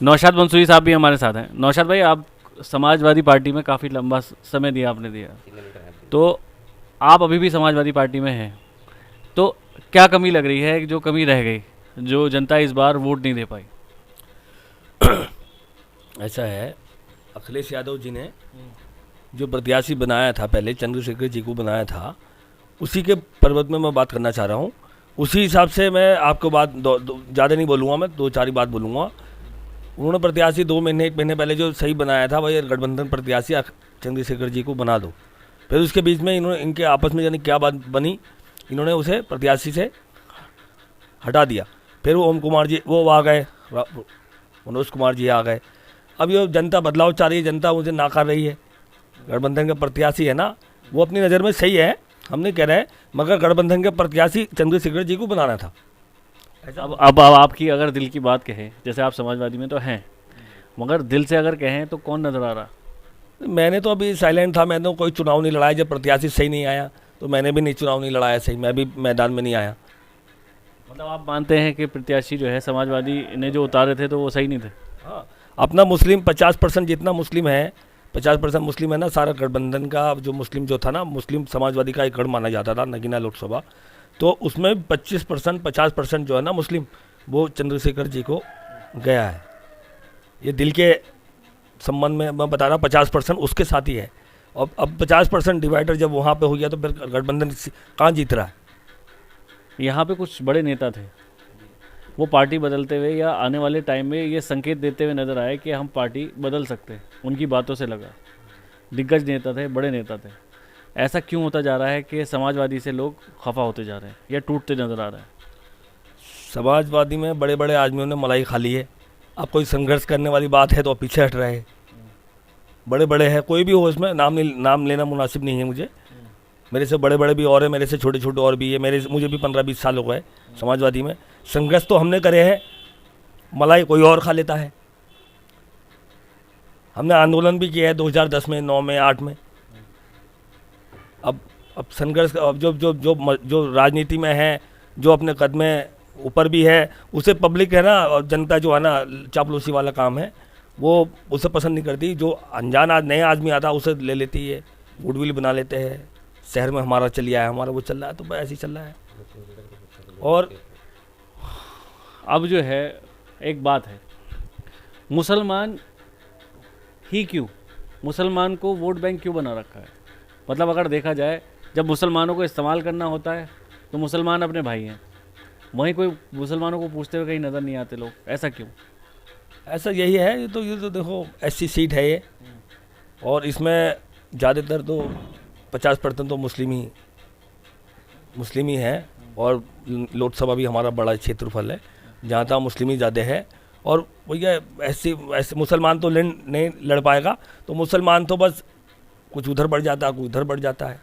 नौशाद मंसूरी साहब भी हमारे साथ हैं। नौशाद भाई, आप समाजवादी पार्टी में काफ़ी लंबा समय दिया आपने दिया, तो आप अभी भी समाजवादी पार्टी में हैं, तो क्या कमी लग रही है, जो कमी रह गई, जो जनता इस बार वोट नहीं दे पाई? ऐसा है, अखिलेश यादव जी ने जो प्रत्याशी बनाया था, पहले चंद्रशेखर जी को बनाया था, उसी के पर्वत में मैं बात करना चाह रहा हूँ। उसी हिसाब से मैं आपको बात ज़्यादा नहीं बोलूँगा, मैं दो चार ही बात बोलूँगा। उन्होंने प्रत्याशी 2 महीने 1 महीने पहले जो सही बनाया था, वही गठबंधन प्रत्याशी चंद्रशेखर जी को बना दो। फिर उसके बीच में इन्होंने इनके आपस में यानी क्या बात बनी, इन्होंने उसे प्रत्याशी से हटा दिया। फिर वो ओम कुमार जी वो आ गए, मनोज कुमार जी आ गए। अब ये जनता बदलाव चाह रही है, जनता मुझे नाकार रही है। गठबंधन के प्रत्याशी है ना, वो अपनी नज़र में सही है, हम नहीं कह रहे, मगर गठबंधन के प्रत्याशी चंद्रशेखर जी को बनाना था। अब आपकी अगर दिल की बात कहें, जैसे आप समाजवादी में तो हैं, मगर दिल से अगर कहें तो कौन नज़र आ रहा? मैंने तो अभी साइलेंट था, मैंने तो कोई चुनाव नहीं लड़ाया। जब प्रत्याशी सही नहीं आया तो मैंने भी नहीं चुनाव नहीं लड़ाया सही, मैं भी मैदान में नहीं आया। मतलब आप मानते हैं कि प्रत्याशी जो है समाजवादी ने जो उतारे थे तो वो सही नहीं थे? हाँ, अपना मुस्लिम 50% जितना मुस्लिम है, 50% मुस्लिम है ना, सारा गठबंधन का जो मुस्लिम जो था ना, मुस्लिम समाजवादी का एक गढ़ माना जाता था नगीना लोकसभा, तो उसमें 25% 50% जो है ना मुस्लिम, वो चंद्रशेखर जी को गया है। ये दिल के संबंध में मैं बता रहा हूँ, 50% उसके साथ ही है। और अब 50% डिवाइडर जब वहाँ पे हो गया तो फिर गठबंधन कहाँ जीत रहा है? यहाँ पे कुछ बड़े नेता थे, वो पार्टी बदलते हुए या आने वाले टाइम में ये संकेत देते हुए नजर आए कि हम पार्टी बदल सकते हैं, उनकी बातों से लगा। दिग्गज नेता थे, बड़े नेता थे। ऐसा क्यों होता जा रहा है कि समाजवादी से लोग खफा होते जा रहे हैं या टूटते नजर आ रहे हैं? समाजवादी में बड़े बड़े आदमियों ने मलाई खा ली है। अब कोई संघर्ष करने वाली बात है तो पीछे हट रहे हैं। बड़े बड़े हैं, कोई भी हो, इसमें नाम लेना मुनासिब नहीं है मुझे। मेरे से बड़े बड़े भी और है, मेरे से छोटे छोटे और भी है। मुझे भी 15-20 साल हो गए समाजवादी में। संघर्ष तो हमने करे हैं, मलाई कोई और खा लेता है। हमने आंदोलन भी किया है 2010 में, 9 में, 8 में। अब संघर्ष, अब जो राजनीति में है, जो अपने कद में ऊपर भी है, उसे पब्लिक है ना, और जनता जो है ना, चापलूसी वाला काम है, वो उसे पसंद नहीं करती। जो अनजान नया आदमी आता है उसे ले लेती है, गुडविल बना लेते हैं। शहर में हमारा चलिया है, हमारा वो चल रहा है, तो बस ऐसे ही चल रहा है। और अब जो है एक बात है, मुसलमान ही क्यों, मुसलमान को वोट बैंक क्यों बना रखा है? मतलब अगर देखा जाए, जब मुसलमानों को इस्तेमाल करना होता है तो मुसलमान अपने भाई हैं, वहीं कोई मुसलमानों को पूछते हुए कहीं नज़र नहीं आते लोग, ऐसा क्यों? ऐसा यही है, ये तो देखो ऐसी सीट है ये, और इसमें ज़्यादातर तो 50% तो मुस्लिम ही है। और लोकसभा भी हमारा बड़ा क्षेत्रफल है, जहाँ तक मुस्लिम ही ज़्यादा है। और भैया ऐसे मुसलमान तो नहीं लड़ पाएगा, तो मुसलमान तो बस कुछ उधर बढ़ जाता है, कुछ उधर बढ़ जाता है।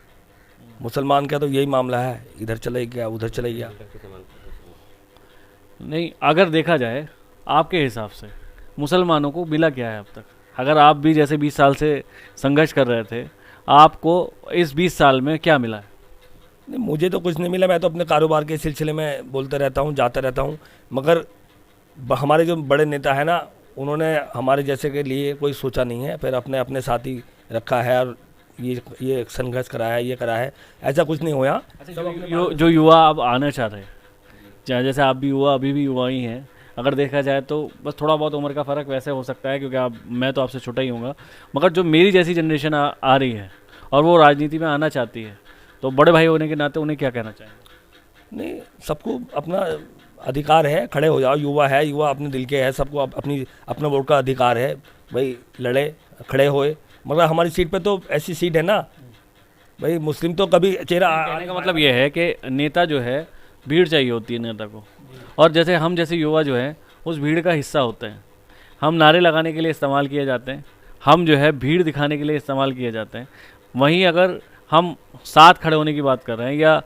मुसलमान का तो यही मामला है, इधर चले गया, उधर चले गया। नहीं, अगर देखा जाए आपके हिसाब से मुसलमानों को मिला क्या है अब तक? अगर आप भी जैसे 20 साल से संघर्ष कर रहे थे, आपको इस 20 साल में क्या मिला है? नहीं, मुझे तो कुछ नहीं मिला। मैं तो अपने कारोबार के सिलसिले में बोलता रहता हूँ, जाता रहता हूँ। मगर हमारे जो बड़े नेता है ना, उन्होंने हमारे जैसे के लिए कोई सोचा नहीं है, फिर अपने अपने साथ ही रखा है, और ये संघर्ष करा है, ये करा है, ऐसा कुछ नहीं हुआ। जो युवा अब आना चाह रहे हैं, जैसे आप भी युवा, अभी भी युवा ही हैं, अगर देखा जाए तो बस थोड़ा बहुत उम्र का फ़र्क वैसे हो सकता है, क्योंकि मैं तो आपसे छोटा ही हूँगा, मगर जो मेरी जैसी जनरेशन आ रही है और वो राजनीति में आना चाहती है, तो बड़े भाई होने के नाते उन्हें क्या कहना चाहेंगे? नहीं, सबको अपना अधिकार है, खड़े हो जाओ। युवा है, युवा अपने दिल के है, सबको अपना वोट का अधिकार है भाई, लड़े खड़े होए। मगर हमारी सीट पे तो ऐसी सीट है ना भाई, मुस्लिम तो कभी चेहरा। कहने का मतलब ये है कि नेता जो है, भीड़ चाहिए होती है नेता को, और जैसे हम जैसे युवा जो है उस भीड़ का हिस्सा होते हैं। हम नारे लगाने के लिए इस्तेमाल किए जाते हैं, हम जो है भीड़ दिखाने के लिए इस्तेमाल किए जाते हैं। वहीं अगर हम साथ खड़े होने की बात कर रहे हैं, या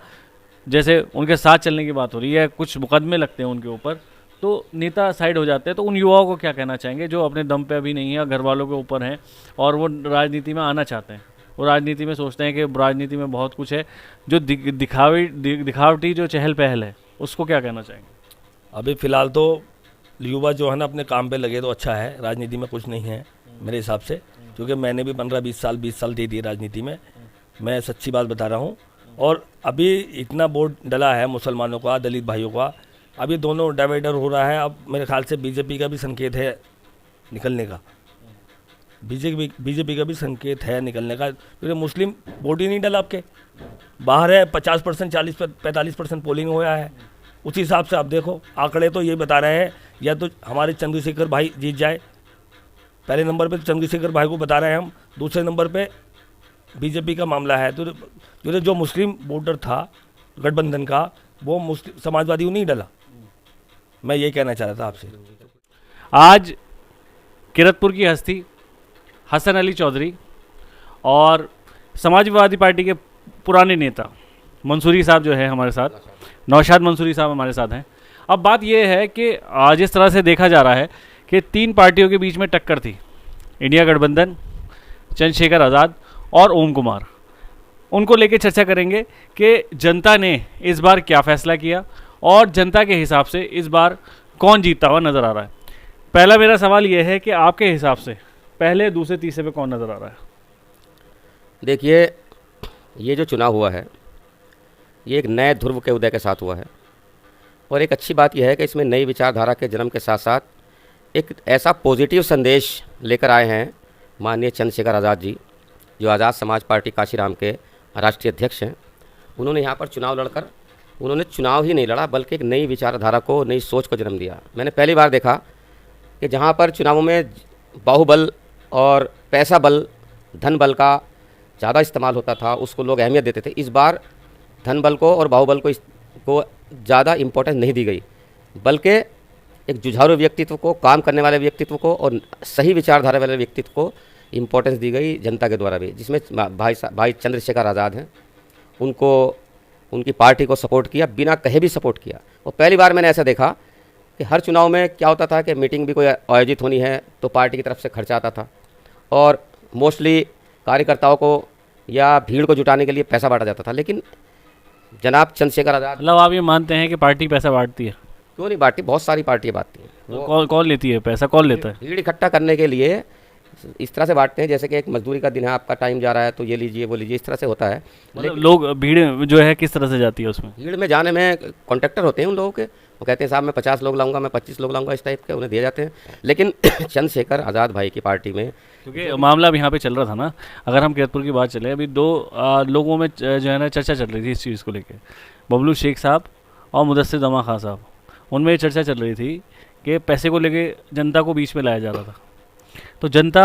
जैसे उनके साथ चलने की बात हो रही है, कुछ मुकदमे लगते हैं उनके ऊपर, तो नेता साइड हो जाते हैं। तो उन युवाओं को क्या कहना चाहेंगे जो अपने दम पे अभी नहीं है, घर वालों के ऊपर हैं, और वो राजनीति में आना चाहते हैं, वो राजनीति में सोचते हैं कि राजनीति में बहुत कुछ है, जो दिखावटी जो चहल पहल है, उसको क्या कहना चाहेंगे? अभी फ़िलहाल तो युवा जो है ना अपने काम पे लगे तो अच्छा है, राजनीति में कुछ नहीं है मेरे हिसाब से, क्योंकि मैंने भी 15-20 साल दे दिए राजनीति में, मैं सच्ची बात बता रहा हूँ। और अभी इतना वोट डला है मुसलमानों का, दलित भाइयों का, अभी दोनों डिवाइडर हो रहा है। अब मेरे ख्याल से बीजेपी का भी संकेत है निकलने का, बीजेपी का भी संकेत है निकलने का, क्योंकि मुस्लिम वोट ही नहीं डला आपके बाहर है। 50%, 40-45% पोलिंग हुआ है। उसी हिसाब से आप देखो, आंकड़े तो ये बता रहे हैं या तो हमारे चंद्रशेखर भाई जीत जाए, पहले नंबर पे तो चंद्रशेखर भाई को बता रहे हैं हम, दूसरे नंबर पे बीजेपी का मामला है। तो जो मुस्लिम वोटर था गठबंधन का, वो मुस्लिम समाजवादी को नहीं डला। मैं ये कहना चाह रहा था आपसे। आज किरतपुर की हस्ती हसन अली चौधरी और समाजवादी पार्टी के पुराने नेता मंसूरी साहब जो है हमारे साथ, नौशाद मंसूरी साहब हमारे साथ हैं। अब बात यह है कि आज इस तरह से देखा जा रहा है कि 3 पार्टियों के बीच में टक्कर थी, इंडिया गठबंधन, चंद्रशेखर आज़ाद और ओम कुमार। उनको लेके चर्चा करेंगे कि जनता ने इस बार क्या फैसला किया और जनता के हिसाब से इस बार कौन जीतता हुआ नज़र आ रहा है। पहला मेरा सवाल यह है कि आपके हिसाब से पहले, दूसरे, तीसरे पे कौन नज़र आ रहा है? देखिए, ये जो चुनाव हुआ है ये एक नए ध्रुव के उदय के साथ हुआ है, और एक अच्छी बात यह है कि इसमें नई विचारधारा के जन्म के साथ साथ एक ऐसा पॉजिटिव संदेश लेकर आए हैं माननीय चंद्रशेखर आज़ाद जी, जो आज़ाद समाज पार्टी काशीराम के राष्ट्रीय अध्यक्ष हैं। उन्होंने यहाँ पर चुनाव लड़कर, उन्होंने चुनाव ही नहीं लड़ा बल्कि एक नई विचारधारा को, नई सोच को जन्म दिया। मैंने पहली बार देखा कि जहाँ पर चुनावों में बाहुबल और पैसा बल, धन बल का ज़्यादा इस्तेमाल होता था, उसको लोग अहमियत देते थे। इस बार धन बल को और बाहुबल को ज़्यादा इम्पोर्टेंस नहीं दी गई, बल्कि एक जुझारू व्यक्तित्व को, काम करने वाले व्यक्तित्व को और सही विचारधारा वाले व्यक्तित्व को इम्पोर्टेंस दी गई जनता के द्वारा भी, जिसमें भाई चंद्रशेखर आज़ाद हैं। उनको, उनकी पार्टी को सपोर्ट किया, बिना कहे भी सपोर्ट किया। और पहली बार मैंने ऐसा देखा कि हर चुनाव में क्या होता था कि मीटिंग भी कोई आयोजित होनी है तो पार्टी की तरफ से खर्चा आता था, और मोस्टली कार्यकर्ताओं को या भीड़ को जुटाने के लिए पैसा बांटा जाता था। लेकिन जनाब चंद्रशेखर आज़ाद, मतलब आप ये मानते हैं कि पार्टी पैसा बांटती है? क्यों नहीं बांटती, बहुत सारी पार्टियाँ बांटती हैं। तो कौन लेती है पैसा, कौन लेता है? भीड़ इकट्ठा करने के लिए इस तरह से बांटते हैं, जैसे कि एक मजदूरी का दिन है, आपका टाइम जा रहा है तो ये लीजिए वो लीजिए, इस तरह से होता है। मतलब लोग, भीड़ जो है किस तरह से जाती है उसमें? भीड़ में जाने में कॉन्ट्रैक्टर होते हैं उन लोगों के, वो कहते हैं साहब मैं 50 लोग लाऊंगा, मैं 25 लोग लाऊंगा, इस टाइप के उन्हें दिए जाते हैं। लेकिन चंद्रशेखर आज़ाद भाई की पार्टी में, क्योंकि मामला अब यहाँ पे चल रहा था ना, अगर हम किरतपुर की बात चले, अभी 2 लोगों में जो है ना चर्चा चल रही थी इस चीज़ को लेकर, बबलू शेख साहब और मुदस्सिर जमा खान साहब, उनमें ये चर्चा चल रही थी कि पैसे को लेके जनता को बीच में लाया जा रहा था। तो जनता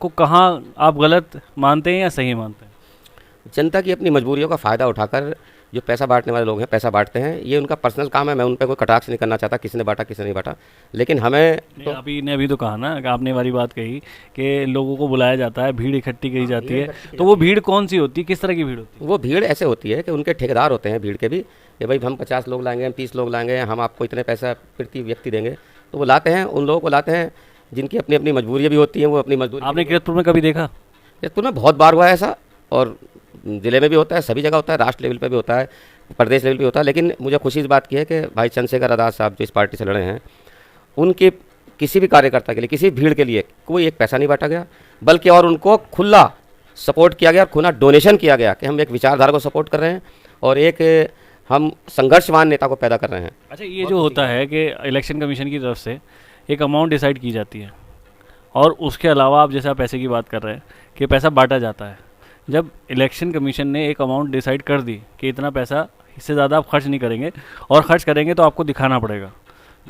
को कहाँ आप गलत मानते हैं या सही मानते हैं? जनता की अपनी मजबूरियों का फ़ायदा उठाकर जो पैसा बांटने वाले लोग हैं, पैसा बांटते हैं, ये उनका पर्सनल काम है। मैं उन पर कोई कटाक्ष नहीं करना चाहता, किसने बांटा किसने नहीं बांटा, लेकिन हमें तो अभी तो कहा ना कि आपने वाली बात कही कि लोगों को बुलाया जाता है, भीड़ इकट्ठी की जाती है, तो वो भीड़ कौन सी होती है, किस तरह की भीड़ होती है? वो भीड़ ऐसे होती है कि उनके ठेकेदार होते हैं भीड़ के भी, कि भाई हम 50 लोग लाएंगे, हम 30 लोग लाएंगे, हम आपको इतने पैसा प्रति व्यक्ति देंगे, तो वो लाते हैं, उन लोगों को लाते हैं जिनकी अपनी अपनी मजबूरियाँ भी होती हैं, वो अपनी मजदूरी। आपने किरतपुर में कभी देखा? किरतपुर में बहुत बार हुआ है ऐसा, और ज़िले में भी होता है, सभी जगह होता है, राष्ट्र लेवल पे भी होता है, प्रदेश लेवल पे होता है। लेकिन मुझे खुशी इस बात की है कि भाई चंद्रशेखर आज़ाद साहब जो इस पार्टी से लड़े हैं, उनके किसी भी कार्यकर्ता के लिए, किसी भीड़ के लिए कोई एक पैसा नहीं बांटा गया, बल्कि और उनको खुला सपोर्ट किया गया, खुला डोनेशन किया गया कि हम एक विचारधारा को सपोर्ट कर रहे हैं और एक हम संघर्षवान नेता को पैदा कर रहे हैं। अच्छा, ये जो होता है कि इलेक्शन कमीशन की तरफ से एक अमाउंट डिसाइड की जाती है, और उसके अलावा आप जैसे आप पैसे की बात कर रहे हैं कि पैसा बांटा जाता है। जब इलेक्शन कमीशन ने एक अमाउंट डिसाइड कर दी कि इतना पैसा, इससे ज़्यादा आप खर्च नहीं करेंगे, और खर्च करेंगे तो आपको दिखाना पड़ेगा,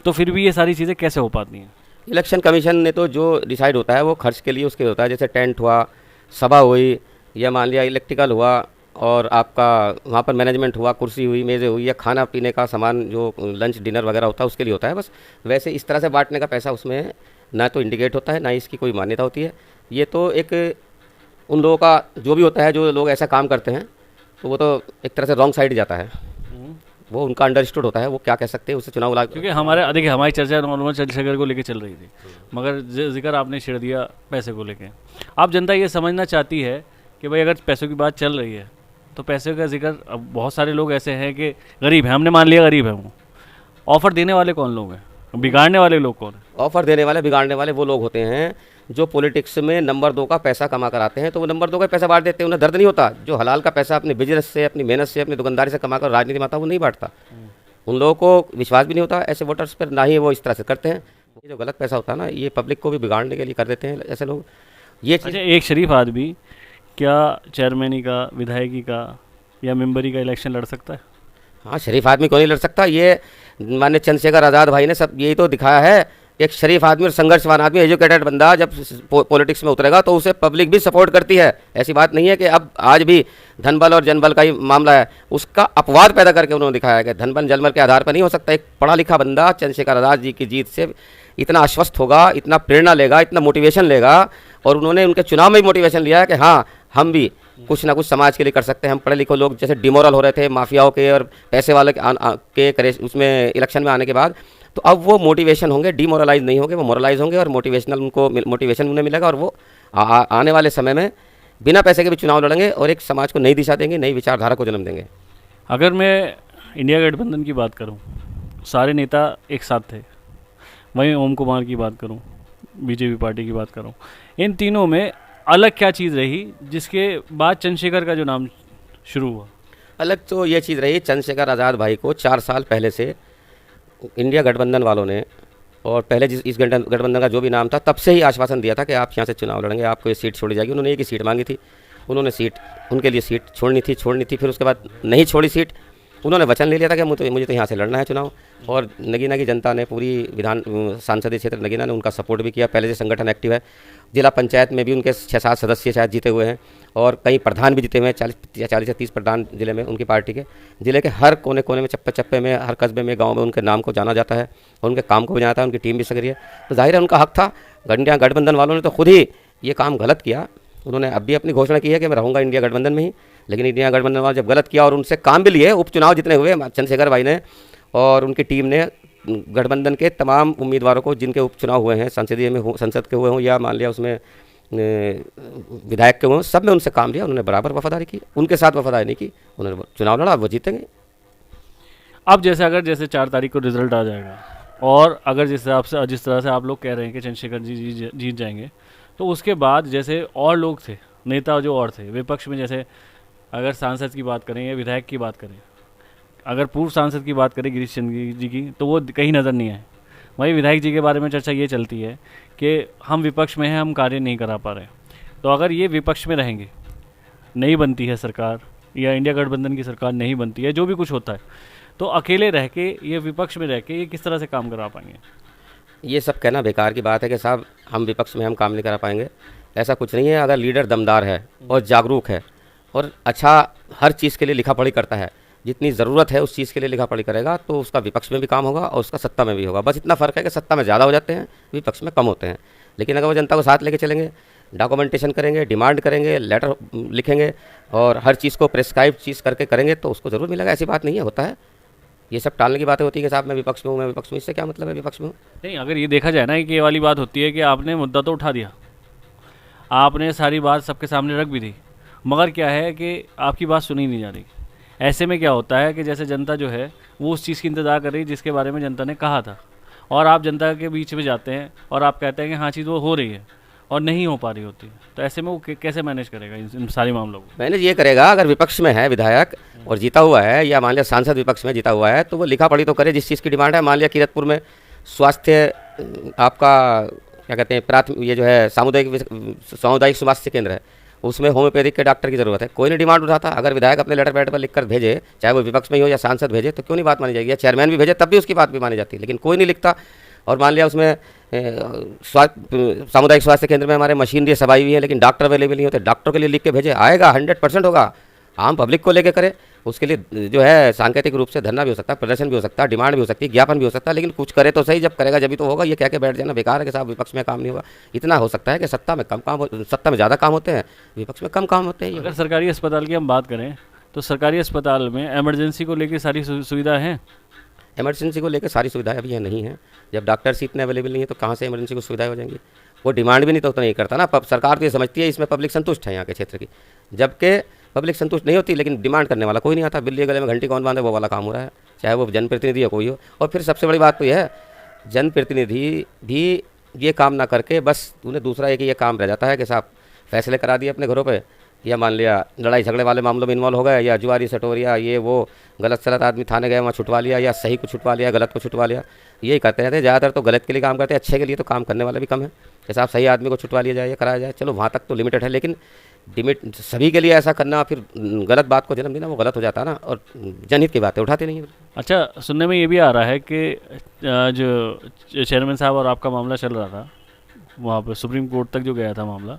तो फिर भी ये सारी चीज़ें कैसे हो पाती हैं? इलेक्शन कमीशन ने तो जो डिसाइड होता है वो खर्च के लिए उसके होता है, जैसे टेंट हुआ, सभा हुई, या मान लिया इलेक्ट्रिकल हुआ, और आपका वहाँ पर मैनेजमेंट हुआ, कुर्सी हुई, मेज़ें हुई, या खाना पीने का सामान जो लंच डिनर वगैरह होता है उसके लिए होता है। बस वैसे इस तरह से बांटने का पैसा उसमें ना तो इंडिकेट होता है, ना इसकी कोई मान्यता होती है। ये तो एक उन लोगों का जो भी होता है, जो लोग ऐसा काम करते हैं, तो वो तो एक तरह से रॉन्ग साइड जाता है, वो उनका अंडरस्टूड होता है, वो क्या कह सकते हैं उससे चुनाव लड़ा। क्योंकि देखिए हमारी चर्चा नॉर्मल चंद्रशेखर को लेकर चल रही थी, मगर जिक्र आपने छेड़ दिया पैसे को लेकर। आप जनता ये समझना चाहती है कि भाई अगर पैसों की बात चल रही है तो पैसे का जिक्र, अब बहुत सारे लोग ऐसे हैं कि गरीब हैं, हमने मान लिया गरीब है वो, ऑफ़र देने वाले कौन लोग हैं? बिगाड़ने वाले लोग कौन है? ऑफर देने वाले, बिगाड़ने वाले वो लोग होते हैं जो पॉलिटिक्स में नंबर 2 का पैसा कमा कर आते हैं, तो वो नंबर 2 का पैसा बांट देते हैं। उन्हें दर्द नहीं होता। जो हलाल का पैसा अपने बिजनेस से, अपनी मेहनत से, अपनी दुकानदारी से कमा कर राजनीति में आता, वो नहीं बांटता। उन लोगों को विश्वास भी नहीं होता ऐसे वोटर्स पर, ना ही वो इस तरह से करते हैं। ये जो गलत पैसा होता है ना, ये पब्लिक को भी बिगाड़ने के लिए कर देते हैं ऐसे लोग। ये चीज़ अच्छा, एक शरीफ आदमी क्या चेयरमैनी का, विधायकी का या मेंबरी का इलेक्शन लड़ सकता है? हाँ, शरीफ आदमी क्यों नहीं लड़ सकता? ये माननीय चंद्रशेखर आज़ाद भाई ने सब यही तो दिखाया है। एक शरीफ आदमी और संघर्षवान आदमी, एजुकेटेड बंदा जब पॉलिटिक्स में उतरेगा तो उसे पब्लिक भी सपोर्ट करती है। ऐसी बात नहीं है कि अब आज भी धनबल और जनबल का ही मामला है। उसका अपवाद पैदा करके उन्होंने दिखाया है कि धनबल जनबल के आधार पर नहीं हो सकता। एक पढ़ा लिखा बंदा चंद्रशेखर आज़ाद जी की जीत से इतना आश्वस्त होगा, इतना प्रेरणा लेगा, इतना मोटिवेशन लेगा। और उन्होंने उनके चुनाव में भी मोटिवेशन लिया है कि हाँ, हम भी कुछ ना कुछ समाज के लिए कर सकते हैं। हम पढ़े लिखे लोग जैसे डिमोरल हो रहे थे माफियाओं के और पैसे वाले के उसमें इलेक्शन में आने के बाद, तो अब वो मोटिवेशन होंगे, डीमोरलाइज नहीं होंगे, वो मोरलाइज होंगे और मोटिवेशनल उनको मोटिवेशन उन्हें मिलेगा। और वो आने वाले समय में बिना पैसे के भी चुनाव लड़ेंगे और एक समाज को नई दिशा देंगे, नई विचारधारा को जन्म देंगे। अगर मैं इंडिया गठबंधन की बात करूं, सारे नेता एक साथ थे। वहीं ओम कुमार की बात करूं, बीजेपी पार्टी की बात करूं, इन तीनों में अलग क्या चीज़ रही जिसके बाद चंद्रशेखर का जो नाम शुरू हुआ? अलग तो ये चीज़ रही, चंद्रशेखर आज़ाद भाई को 4 साल पहले से इंडिया गठबंधन वालों ने, और पहले इस गठबंधन का जो भी नाम था, तब से ही आश्वासन दिया था कि आप यहाँ से चुनाव लड़ेंगे, आपको ये सीट छोड़ी जाएगी। उन्होंने एक ही सीट मांगी थी, उन्होंने सीट, उनके लिए सीट छोड़नी थी। फिर उसके बाद नहीं छोड़ी सीट। उन्होंने वचन ले लिया था कि मुझे तो यहाँ से लड़ना है चुनाव। और नगीना की जनता ने, पूरी सांसदीय क्षेत्र नगीना ने उनका सपोर्ट भी किया। पहले से संगठन एक्टिव है। जिला पंचायत में भी उनके 6-7 सदस्य शायद जीते हुए हैं और कई प्रधान भी जीते हुए हैं। 40 से 30 प्रधान जिले में उनकी पार्टी के। जिले के हर कोने कोने में, चप्पे चप्पे में, हर कस्बे में, गांव में उनके नाम को जाना जाता है और उनके काम को भी जाना जाता है। उनकी टीम भी सक्रिय है, तो जाहिर है उनका हक था। इंडिया गठबंधन वालों ने तो खुद ही ये काम गलत किया। उन्होंने अब भी अपनी घोषणा की है कि मैं रहूँगा इंडिया गठबंधन में ही, लेकिन इंडिया गठबंधन वाले जब गलत किया और उनसे काम भी लिए, उपचुनाव जितने हुए चंद्रशेखर भाई ने और उनकी टीम ने गठबंधन के तमाम उम्मीदवारों को, जिनके उपचुनाव हुए हैं, संसदीय में संसद के हुए हों या मान लिया उसमें विधायक के हुए हों, सब में उनसे काम लिया। उन्होंने बराबर वफादारी की, उनके साथ वफादारी नहीं की। उन्होंने चुनाव लड़ा, वो जीतेंगे। अब जैसे 4 तारीख को रिजल्ट आ जाएगा और अगर जिस तरह से आप लोग कह रहे हैं कि चंद्रशेखर जी जीत जाएंगे, तो उसके बाद जैसे और लोग थे, नेता जो और थे विपक्ष में, जैसे अगर सांसद की बात करें या विधायक की बात करें, अगर पूर्व सांसद की बात करें गिरीश चंद्र जी की, तो वो कहीं नज़र नहीं आए। वहीं विधायक जी के बारे में चर्चा ये चलती है कि हम विपक्ष में हैं, हम कार्य नहीं करा पा रहे। तो अगर ये विपक्ष में रहेंगे, नहीं बनती है सरकार या इंडिया गठबंधन की सरकार नहीं बनती है, जो भी कुछ होता है, तो अकेले रह के, ये विपक्ष में रह के ये किस तरह से काम करा पाएंगे? ये सब कहना बेकार की बात है कि साहब हम विपक्ष में हम काम नहीं करा पाएंगे। ऐसा कुछ नहीं है। अगर लीडर दमदार है और जागरूक है और अच्छा हर चीज़ के लिए लिखा पढ़ी करता है, जितनी ज़रूरत है उस चीज़ के लिए लिखा पढ़ी करेगा, तो उसका विपक्ष में भी काम होगा और उसका सत्ता में भी होगा। बस इतना फ़र्क है कि सत्ता में ज़्यादा हो जाते हैं, विपक्ष में कम होते हैं। लेकिन अगर वो जनता को साथ लेके चलेंगे, डॉक्यूमेंटेशन करेंगे, डिमांड करेंगे, लेटर लिखेंगे और हर चीज़ को प्रेस्क्राइब चीज़ करके करेंगे, तो उसको ज़रूर मिलेगा। ऐसी बात नहीं है, होता है। ये सब टालने की बातें होती है कि साहब मैं विपक्ष में हूँ, मैं विपक्ष में। इससे क्या मतलब है विपक्ष में हूँ? नहीं, अगर ये देखा जाए ना कि ये वाली बात होती है कि आपने मुद्दा तो उठा दिया, आपने सारी बात सबके सामने रख भी दी, मगर क्या है कि आपकी बात सुनी नहीं जा रही। ऐसे में क्या होता है कि जैसे जनता जो है वो उस चीज़ की इंतज़ार कर रही है जिसके बारे में जनता ने कहा था, और आप जनता के बीच में जाते हैं और आप कहते हैं कि हाँ चीज़ वो हो रही है और नहीं हो पा रही होती। तो ऐसे में वो कैसे मैनेज करेगा इन सारे मामलों को? मैनेज ये करेगा, अगर विपक्ष में है विधायक और जीता हुआ है, या मान लिया सांसद विपक्ष में जीता हुआ है, तो वो लिखा पढ़ी तो करे जिस चीज़ की डिमांड है। मान लिया कीरतपुर में स्वास्थ्य, आपका क्या कहते हैं, प्राथमिक, ये जो है सामुदायिक स्वास्थ्य केंद्र है, उसमें होम्योपैथिक के डॉक्टर की ज़रूरत है। कोई नहीं डिमांड उठाता। अगर विधायक अपने लेटर पैड पर लिखकर भेजे, चाहे वो विपक्ष में ही हो या सांसद भेजे, तो क्यों नहीं बात मानी जाएगी? या चेयरमैन भी भेजे तब भी उसकी बात भी मानी जाती है, लेकिन कोई नहीं लिखता। और मान लिया उसमें सामुदायिक स्वास्थ्य केंद्र में हमारे मशीनरी सब आई हुई है, लेकिन डॉक्टर अवेलेबल नहीं होते। डॉक्टर के लिए लिख के भेजे, आएगा, 100% होगा। आम पब्लिक को लेके करे, उसके लिए जो है सांकेतिक रूप से धरना भी हो सकता है, प्रदर्शन भी हो सकता है, डिमांड भी हो सकती है, ज्ञापन भी हो सकता है, लेकिन कुछ करे तो सही। जब करेगा जब भी तो होगा। ये कह के बैठ जाना बेकार है कि साहब विपक्ष में काम नहीं होगा। इतना हो सकता है कि सत्ता में ज़्यादा काम होते हैं, विपक्ष में कम काम होते हैं। अगर सरकारी अस्पताल की हम बात करें तो सरकारी अस्पताल में इमरजेंसी को लेकर सारी सुविधा है? इमरजेंसी को लेकर सारी सुविधाएं अभी यहाँ नहीं है। जब डॉक्टर्स ही इतने अवेलेबल नहीं है तो कहाँ से इमरजेंसी को सुविधाएं हो जाएंगी? वो डिमांड भी नहीं तो नहीं करता ना। सरकार तो ये समझती है इसमें पब्लिक संतुष्ट है यहाँ के क्षेत्र की, जबकि पब्लिक संतुष्ट नहीं होती, लेकिन डिमांड करने वाला कोई नहीं आता। बिल्ली गले में घंटी कौन बांधे, वो वाला काम हो रहा है, चाहे वो जनप्रतिनिधि या कोई हो। और फिर सबसे बड़ी बात तो यह है जनप्रतिनिधि भी ये काम ना करके बस उन्हें दूसरा एक ये काम रह जाता है कि साहब फैसले करा दिए अपने घरों पे, या मान लिया लड़ाई झगड़े वाले मामलों में इन्वॉल्व हो गए, या जुआरी सटोरिया ये वो गलत सलत आदमी थाने गए वहाँ छुटवा लिया, या सही को छुटवा लिया गलत को छुटवा लिया, यही करते रहते हैं। ज़्यादातर तो गलत के लिए काम करते हैं, अच्छे के लिए तो काम करने वाले भी कम है कि साहब सही आदमी को छुटवा लिया जाए या कराया जाए। चलो वहाँ तक तो लिमिटेड है, लेकिन लिमिट सभी के लिए ऐसा करना फिर गलत बात को जन्म देना वो गलत हो जाता है ना, और जनहित की बातें उठाते नहीं है। अच्छा, सुनने में ये भी आ रहा है कि जो चेयरमैन साहब और आपका मामला चल रहा था वहाँ पर सुप्रीम कोर्ट तक जो गया था मामला,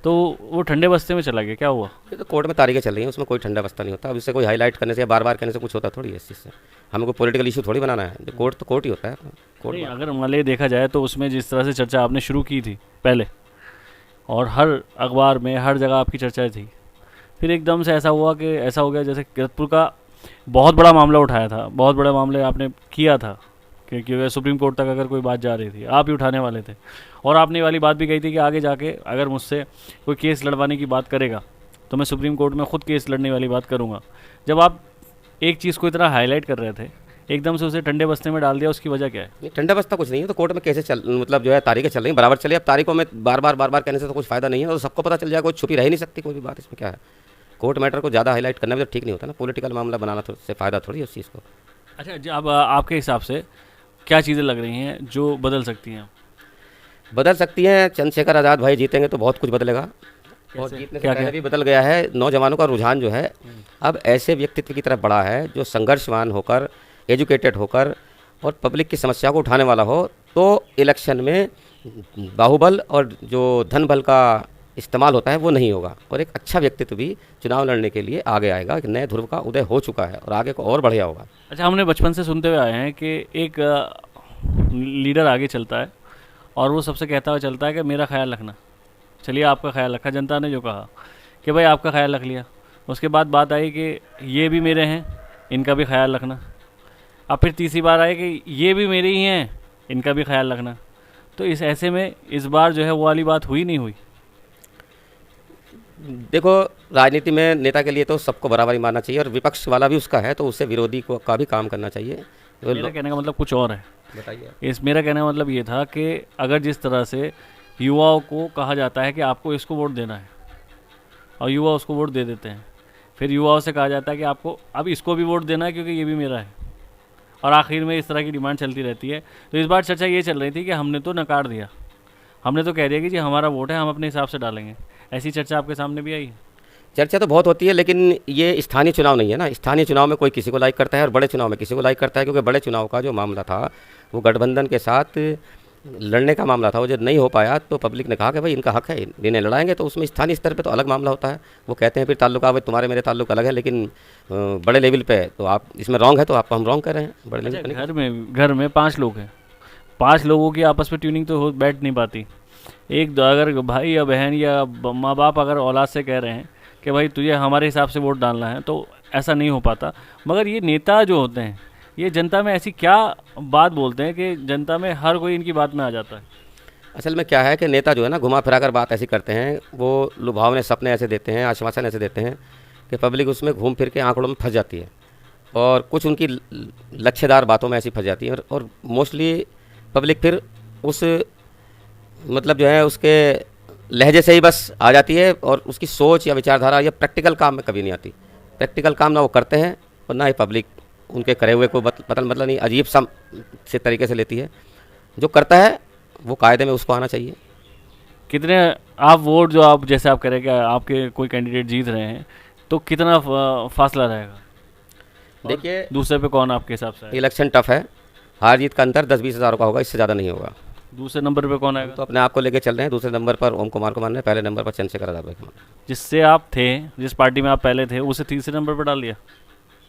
तो वो ठंडे बस्ते में चला गया, क्या हुआ? ये तो कोर्ट में तारीखें चल रही हैं, उसमें कोई ठंडा बस्ता नहीं होता। अब इससे कोई हाईलाइट करने से या बार बार करने से कुछ होता थोड़ी है इस चीज़ से। हमें कोई पॉलिटिकल इशू थोड़ी बनाना है, कोर्ट तो कोर्ट ही होता है। कोर्ट नहीं, अगर मान लिया देखा जाए तो उसमें जिस तरह से चर्चा आपने शुरू की थी पहले, और हर अखबार में हर जगह आपकी चर्चा थी, फिर एकदम से ऐसा हुआ कि ऐसा हो गया जैसे किरतपुर का बहुत बड़ा मामला उठाया था, बहुत बड़े मामले आपने किया था क्योंकि सुप्रीम कोर्ट तक अगर कोई बात जा रही थी आप ही उठाने वाले थे, और आपने वाली बात भी कही थी कि आगे जाके अगर मुझसे कोई केस लड़वाने की बात करेगा तो मैं सुप्रीम कोर्ट में खुद केस लड़ने वाली बात करूंगा। जब आप एक चीज़ को इतना हाईलाइट कर रहे थे, एकदम से उसे ठंडे बस्ते में डाल दिया, उसकी वजह क्या है? नहीं, ठंडा बस्ता कुछ नहीं है, तो कोर्ट में कैसे चल मतलब जो है तारीखें चल रही हैं बराबर चलिए। अब तारीखों में बार बार कहने से तो कुछ फ़ायदा नहीं है, और सबको पता चल जाएगा, कोई छुपी रह ही नहीं सकती कोई भी बात। इसमें क्या है, कोर्ट मैटर को ज़्यादा हाईलाइट करना भी तो ठीक नहीं होता ना, पॉलिटिकल मामला बनाना तो उससे फ़ायदा थोड़ी है उस चीज़ को। अच्छा जी, अब आपके हिसाब से क्या चीज़ें लग रही हैं जो बदल सकती हैं? बदल सकती हैं, चंद्रशेखर आज़ाद भाई जीतेंगे तो बहुत कुछ बदलेगा, और कैसे? जीतने से क्या पहले क्या? भी बदल गया है। नौजवानों का रुझान जो है अब ऐसे व्यक्तित्व की तरफ बढ़ा है जो संघर्षवान होकर, एजुकेटेड होकर और पब्लिक की समस्या को उठाने वाला हो, तो इलेक्शन में बाहुबल और जो धन बल का इस्तेमाल होता है वो नहीं होगा, और एक अच्छा व्यक्तित्व भी चुनाव लड़ने के लिए आगे आएगा। एक नए ध्रुव का उदय हो चुका है और आगे को और बढ़िया होगा। अच्छा, हमने बचपन से सुनते हुए आए हैं कि एक लीडर आगे चलता है और वो सबसे कहता हुआ चलता है कि मेरा ख्याल रखना। चलिए, आपका ख्याल रखा, जनता ने जो कहा कि भाई आपका ख्याल रख लिया, उसके बाद बात आई कि ये भी मेरे हैं, इनका भी ख्याल रखना। अब फिर तीसरी बार आई कि ये भी मेरे ही हैं, इनका भी ख्याल रखना। तो इस ऐसे में इस बार जो है वो वाली बात हुई नहीं हुई? देखो, राजनीति में नेता के लिए तो सबको बराबरी मानना चाहिए, और विपक्ष वाला भी उसका है तो उससे विरोधी को का भी काम करना चाहिए। मेरा कहने का मतलब कुछ और है। बताइए। मेरा कहने का मतलब ये था कि अगर जिस तरह से युवाओं को कहा जाता है कि आपको इसको वोट देना है, और युवा उसको वोट दे देते हैं, फिर युवाओं से कहा जाता है कि आपको अब इसको भी वोट देना है क्योंकि ये भी मेरा है, और आखिर में इस तरह की डिमांड चलती रहती है। तो इस बार चर्चा ये चल रही थी कि हमने तो नकार दिया, हमने तो कह दिया कि जी हमारा वोट है, हम अपने हिसाब से डालेंगे। ऐसी चर्चा आपके सामने भी आई है? चर्चा तो बहुत होती है, लेकिन ये स्थानीय चुनाव नहीं है ना। स्थानीय चुनाव में कोई किसी को लाइक करता है और बड़े चुनाव में किसी को लाइक करता है, क्योंकि बड़े चुनाव का जो मामला था वो गठबंधन के साथ लड़ने का मामला था। वो जब नहीं हो पाया तो पब्लिक ने कहा कि भाई इनका हक है, इन्हें लड़ाएंगे। तो उसमें स्थानीय स्तर पे तो अलग मामला होता है। वो कहते हैं फिर ताल्लुका, भाई तुम्हारे मेरे ताल्लुक अलग है, लेकिन बड़े लेवल पे तो आप इसमें रॉन्ग है, तो आपको हम रॉन्ग कर रहे हैं। बड़े लेवल पे घर में 5 लोग हैं, 5 लोगों की आपस में ट्यूनिंग तो बैठ नहीं पाती। एक अगर भाई या बहन या माँ बाप अगर औलाद से कह रहे हैं कि भाई तुझे हमारे हिसाब से वोट डालना है, तो ऐसा नहीं हो पाता। मगर ये नेता जो होते हैं, ये जनता में ऐसी क्या बात बोलते हैं कि जनता में हर कोई इनकी बात में आ जाता है? असल में क्या है कि नेता जो है ना, घुमा फिरा कर बात ऐसी करते हैं, वो लुभावने सपने ऐसे देते हैं, आश्वासन ऐसे देते हैं कि पब्लिक उसमें घूम फिर के आंकड़ों में फंस जाती है, और कुछ उनकी लक्ष्यदार बातों में ऐसी फंस जाती है, और मोस्टली पब्लिक फिर उस मतलब जो है उसके लहजे से ही बस आ जाती है, और उसकी सोच या विचारधारा या प्रैक्टिकल काम में कभी नहीं आती। प्रैक्टिकल काम ना वो करते हैं और ना ही पब्लिक उनके करे हुए को मतलब नहीं, अजीब सा से तरीके से लेती है। जो करता है वो कायदे में उसको आना चाहिए। कितने आप वोट जो आप जैसे आप कह रहे हैं कि आपके कोई कैंडिडेट जीत रहे हैं, तो कितना फासला रहेगा? देखिए, दूसरे पे कौन आपके हिसाब से? इलेक्शन टफ है, हार जीत का अंतर 10-20 हज़ार का होगा, इससे ज़्यादा नहीं होगा। दूसरे नंबर पे कौन आएगा? तो अपने आप को लेके चल रहे हैं, दूसरे नंबर पर ओम कुमार को मान रहे हैं, पहले नंबर पर चंद्रशेखर आज़ाद भाई को मान रहे हैं। जिससे आप थे, जिस पार्टी में आप पहले थे, उसे तीसरे नंबर पर डाल दिया?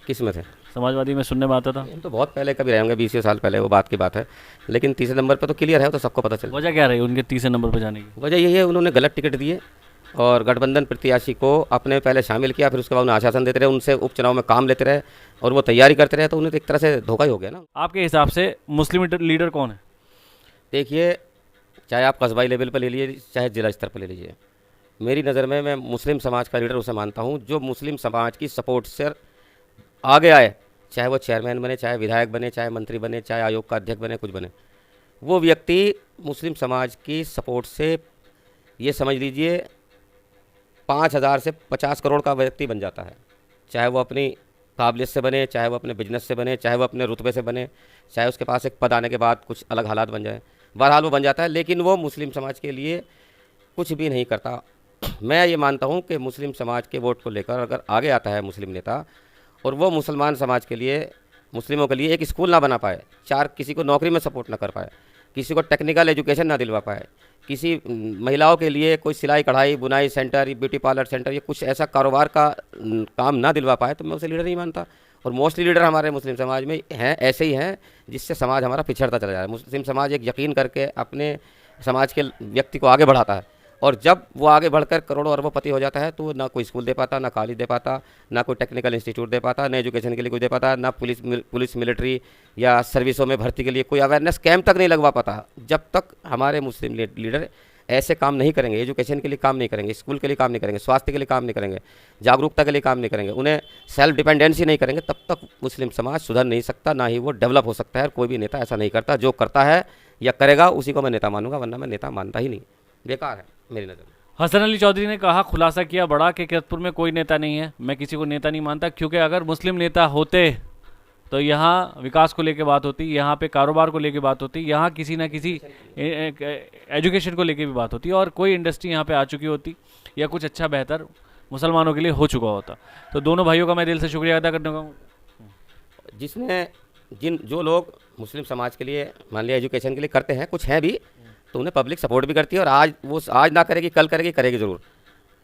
किस में थे? समाजवादी में सुनने में आता था। तो बहुत पहले कभी रहे होंगे, 20 साल पहले, वो बात की बात है, लेकिन तीसरे नंबर पर तो क्लियर है, तो सबको पता चल। वजह क्या रही उनके तीसरे नंबर पर जाने की? वजह यही है, उन्होंने गलत टिकट दिए और गठबंधन प्रत्याशी को अपने पहले शामिल किया, फिर उसके बाद उन्हें आश्वासन देते रहे, उनसे उपचुनाव में काम लेते रहे और वो तैयारी करते रहे, तो उन्हें तो एक तरह से धोखा ही हो गया ना। आपके हिसाब से मुस्लिम लीडर कौन है? देखिए, चाहे आप कस्बाई लेवल पर ले लीजिए, चाहे जिला स्तर पर ले लीजिए, मेरी नज़र में मैं मुस्लिम समाज का लीडर उसे मानता हूँ जो मुस्लिम समाज की सपोर्ट से आगे आए, चाहे वो चेयरमैन बने, चाहे विधायक बने, चाहे मंत्री बने, चाहे आयोग का अध्यक्ष बने, कुछ बने, वो व्यक्ति मुस्लिम समाज की सपोर्ट से, ये समझ लीजिए, 5,000 से 50 करोड़ का व्यक्ति बन जाता है। चाहे वो अपनी काबिलियत से बने, चाहे वो अपने बिजनेस से बने, चाहे वो अपने रुतबे से बने, चाहे उसके पास एक पद आने के बाद कुछ अलग हालात बन जाए, बहरहाल वो बन जाता है, लेकिन वो मुस्लिम समाज के लिए कुछ भी नहीं करता। मैं ये मानता हूँ कि मुस्लिम समाज के वोट को लेकर अगर आगे आता है मुस्लिम नेता और वो मुसलमान समाज के लिए, मुस्लिमों के लिए एक स्कूल ना बना पाए, किसी को नौकरी में सपोर्ट ना कर पाए, किसी को टेक्निकल एजुकेशन ना दिलवा पाए, किसी महिलाओं के लिए कोई सिलाई कढ़ाई बुनाई सेंटर, ब्यूटी पार्लर सेंटर, ये कुछ ऐसा कारोबार का काम ना दिलवा पाए, तो मैं उसे लीडर नहीं मानता। और मोस्टली लीडर हमारे मुस्लिम समाज में हैं, ऐसे ही हैं जिससे समाज हमारा पिछड़ता चला जा रहा है। मुस्लिम समाज एक यकीन करके अपने समाज के व्यक्ति को आगे बढ़ाता है, और जब वो आगे बढ़कर करोड़ों अरबों हो जाता है तो ना कोई स्कूल दे पाता, ना कॉलेज दे पाता, ना कोई टेक्निकल इंस्टीट्यूट दे पाता, ना एजुकेशन के लिए कोई दे पाता, ना पुलिस मिलिट्री या सर्विसों में भर्ती के लिए कोई अवेयरनेस कैंप तक नहीं लगवा पाता। जब तक हमारे मुस्लिम लीडर ऐसे काम नहीं करेंगे, एजुकेशन के लिए काम नहीं करेंगे, स्कूल के लिए काम नहीं करेंगे, स्वास्थ्य के लिए काम नहीं करेंगे, जागरूकता के लिए काम नहीं करेंगे, उन्हें सेल्फ डिपेंडेंसी नहीं करेंगे, तब तक मुस्लिम समाज सुधर नहीं सकता, ना ही वो डेवलप हो सकता है। कोई भी नेता ऐसा नहीं करता, जो करता है या करेगा उसी को मैं नेता मानूंगा, वरना मैं नेता मानता ही नहीं, बेकार है मेरी नज़र में। हसन अली चौधरी ने कहा, खुलासा किया बड़ा कि किरतपुर में कोई नेता नहीं है। मैं किसी को नेता नहीं मानता, क्योंकि अगर मुस्लिम नेता होते तो यहाँ विकास को लेके बात होती, यहाँ पे कारोबार को लेके बात होती, यहाँ किसी ना किसी एजुकेशन को लेके भी बात होती, और कोई इंडस्ट्री यहाँ पे आ चुकी होती, या कुछ अच्छा बेहतर मुसलमानों के लिए हो चुका होता। तो दोनों भाइयों का मैं दिल से शुक्रिया अदा करना जिसने जो लोग मुस्लिम समाज के लिए मान लिया एजुकेशन के लिए करते हैं, कुछ हैं भी, तो उन्हें पब्लिक सपोर्ट भी करती है, और आज ना करेगी कल करेगी, करेगी ज़रूर।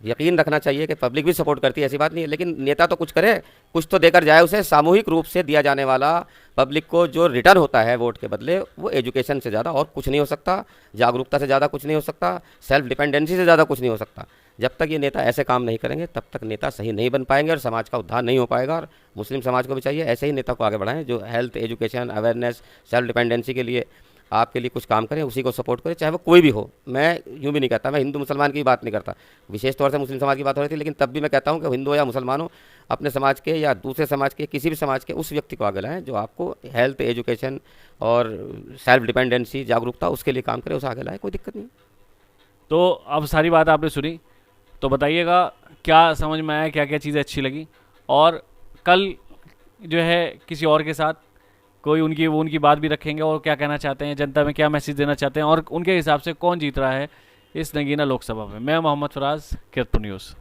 यकीन रखना चाहिए कि पब्लिक भी सपोर्ट करती है, ऐसी बात नहीं है, लेकिन नेता तो कुछ करे, कुछ तो देकर जाए उसे। सामूहिक रूप से दिया जाने वाला पब्लिक को जो रिटर्न होता है वोट के बदले, वो एजुकेशन से ज़्यादा और कुछ नहीं हो सकता, जागरूकता से ज़्यादा कुछ नहीं हो सकता, सेल्फ डिपेंडेंसी से ज़्यादा कुछ नहीं हो सकता। जब तक ये नेता ऐसे काम नहीं करेंगे तब तक नेता सही नहीं बन पाएंगे और समाज का उद्धार नहीं हो पाएगा। और मुस्लिम समाज को भी चाहिए ऐसे ही नेता को आगे बढ़ाएं, जो health, education, awareness, self dependency के लिए आपके लिए कुछ काम करें, उसी को सपोर्ट करें, चाहे वो कोई भी हो। मैं यूँ भी नहीं कहता, मैं हिंदू मुसलमान की बात नहीं करता, विशेष तौर से मुस्लिम समाज की बात हो रही थी, लेकिन तब भी मैं कहता हूँ कि हिंदू या मुसलमान हो, अपने समाज के या दूसरे समाज के, किसी भी समाज के उस व्यक्ति को आगे लाएं जो आपको हेल्थ, एजुकेशन और सेल्फ डिपेंडेंसी, जागरूकता, उसके लिए काम करे, उसे आगे लाएं, कोई दिक्कत नहीं। तो अब सारी बात आपने सुनी, तो बताइएगा क्या समझ में आया, क्या क्या चीज़ें अच्छी लगी, और कल जो है किसी और के साथ कोई उनकी बात भी रखेंगे, और क्या कहना चाहते हैं, जनता में क्या मैसेज देना चाहते हैं, और उनके हिसाब से कौन जीत रहा है इस नगीना लोकसभा में। मैं मोहम्मद फराज, किरतपुर न्यूज़।